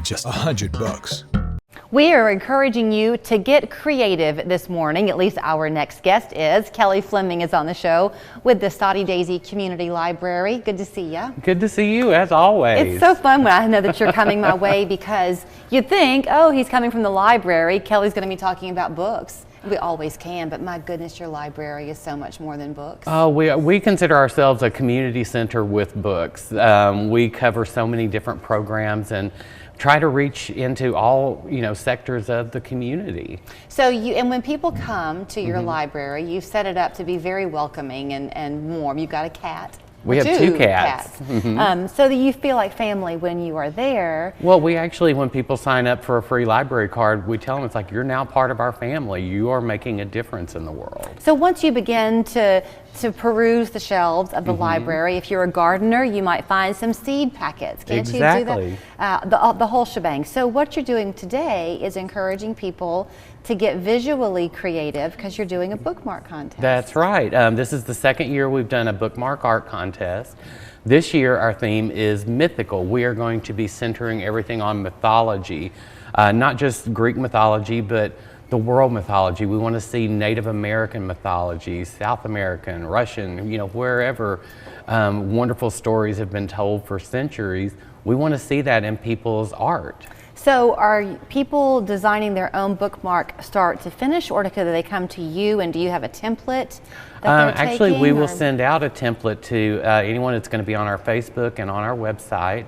just $100. We are encouraging you to get creative this morning. At least our next guest is. Kelly Fleming is on the show with the Soddy Daisy Community Library. Good to see you. Good to see you, as always. It's so fun when I know that you're coming my way, because you'd think, oh, he's coming from the library. Kelly's going to be talking about books. We always can, but my goodness, your library is so much more than books. Oh, we consider ourselves a community center with books. We cover so many different programs and try to reach into all, sectors of the community. So and when people come to your library, you've set it up to be very welcoming and warm. You've got a cat. We have two cats. So that you feel like family when you are there. Well, we actually, when people sign up for a free library card, we tell them it's like, you're now part of our family. You are making a difference in the world. So once you begin to peruse the shelves of the library, if you're a gardener, you might find some seed packets. Can't you do that? The whole shebang. So what you're doing today is encouraging people to get visually creative, because you're doing a bookmark contest. That's right. This is the second year we've done a bookmark art contest. This year our theme is mythical. We are going to be centering everything on mythology, not just Greek mythology, but the world mythology. We want to see Native American mythology, South American, Russian, wherever wonderful stories have been told for centuries. We want to see that in people's art. So are people designing their own bookmark start to finish, or do they come to you, and do you have a template that they're Actually, taking, we will send out a template to anyone that's going to be on our Facebook and on our website,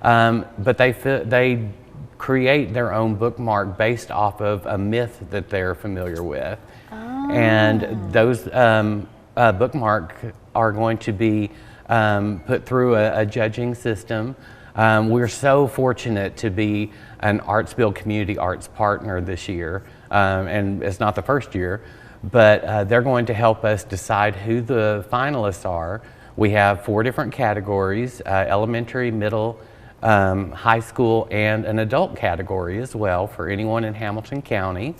but they create their own bookmark based off of a myth that they're familiar with. And those bookmark are going to be put through a judging system. We're so fortunate to be an Artsville Community Arts partner this year, and it's not the first year, but they're going to help us decide who the finalists are. We have 4 different categories: elementary, middle, high school, and an adult category as well for anyone in Hamilton County.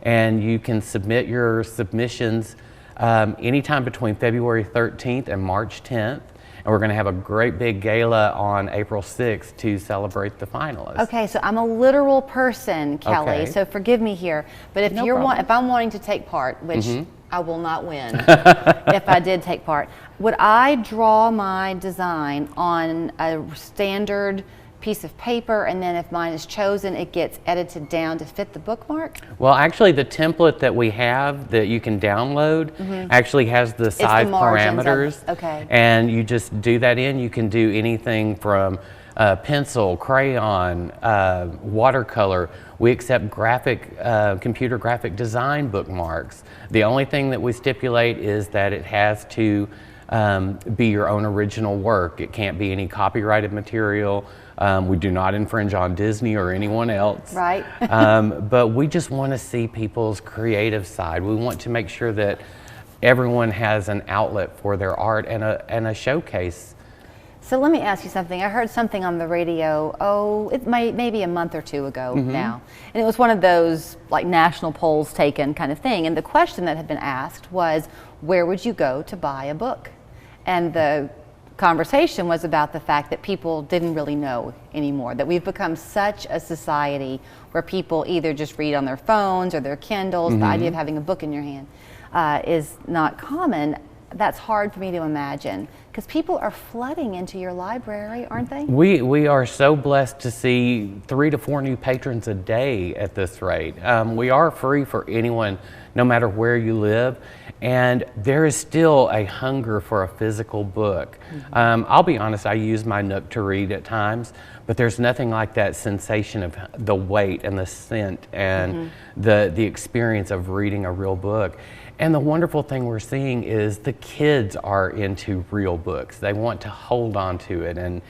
And you can submit your submissions anytime between February 13th and March 10th. And we're going to have a great big gala on April 6th to celebrate the finalists. Okay, so I'm a literal person, Kelly, so forgive me here. But if if I'm wanting to take part, which I will not win if I did take part, would I draw my design on a standard piece of paper, and then if mine is chosen, it gets edited down to fit the bookmark? Well, actually, the template that we have that you can download actually has the size parameters. And you just do that in. You can do anything from pencil, crayon, watercolor. We accept computer graphic design bookmarks. The only thing that we stipulate is that it has to be your own original work. It can't be any copyrighted material. We do not infringe on Disney or anyone else. Right. But we just want to see people's creative side. We want to make sure that everyone has an outlet for their art and a showcase. So let me ask you something. I heard something on the radio, maybe a month or 2 ago now. And it was one of those like national polls taken kind of thing. And the question that had been asked was, where would you go to buy a book? And the conversation was about the fact that people didn't really know anymore, that we've become such a society where people either just read on their phones or their Kindles. The idea of having a book in your hand is not common. That's hard for me to imagine, because people are flooding into your library, aren't they? We are so blessed to see 3 to 4 new patrons a day at this rate. We are free for anyone, no matter where you live. And there is still a hunger for a physical book. I'll be honest, I use my Nook to read at times, but there's nothing like that sensation of the weight and the scent and the experience of reading a real book. And the wonderful thing we're seeing is the kids are into real books. They want to hold on to it and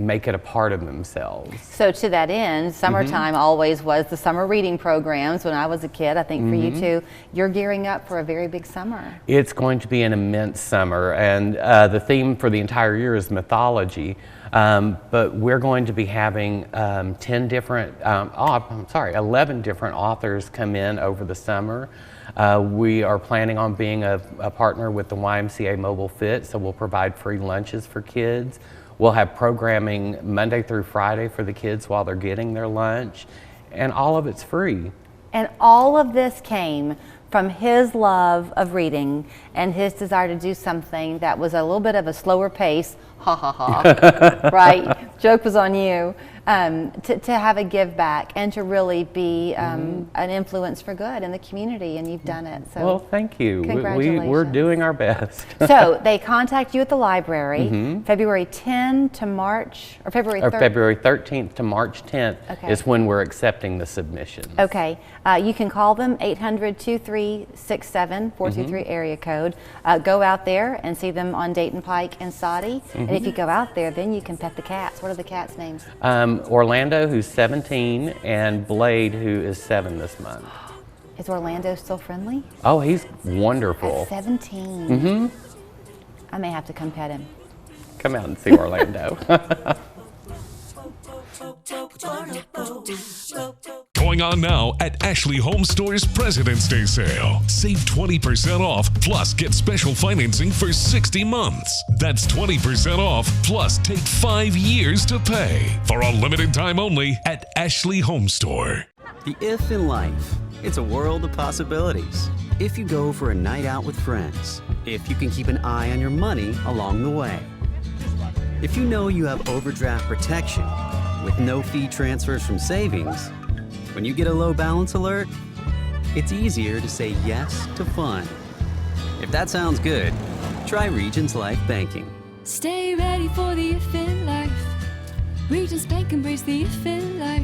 make it a part of themselves. So to that end, summertime always was the summer reading programs when I was a kid. I think for you too, you're gearing up for a very big summer. It's going to be an immense summer, and the theme for the entire year is mythology. But we're going to be having 11 different authors come in over the summer. We are planning on being a partner with the YMCA Mobile Fit, so we'll provide free lunches for kids. We'll have programming Monday through Friday for the kids while they're getting their lunch, and all of it's free. And all of this came from his love of reading and his desire to do something that was a little bit of a slower pace, ha ha ha, right? Joke was on you. To have a give back and to really be an influence for good in the community, and you've done it. So well, thank you. Congratulations. We're doing our best. So they contact you at the library February 10 to March, or February 3rd? Or February 13th to March 10th is when we're accepting the submissions. Okay. You can call them 800-2367, 423 area code. Go out there and see them on Dayton Pike and Soddy. And if you go out there, then you can pet the cats. What are the cats' names? Orlando, who's 17, and Blade, who is 7 this month. Is Orlando still friendly? Oh, he's wonderful. At 17. I may have to come pet him. Come out and see Orlando. Going on now at Ashley Home Store's President's Day sale. Save 20% off, plus get special financing for 60 months. That's 20% off, plus take 5 years to pay. For a limited time only at Ashley Home Store. The if in life. It's a world of possibilities. If you go for a night out with friends. If you can keep an eye on your money along the way. If you know you have overdraft protection with no fee transfers from savings. When you get a low balance alert, it's easier to say yes to fun. If that sounds good, try Regions Life Banking. Stay ready for the if in life. Regions Bank embrace the if in life.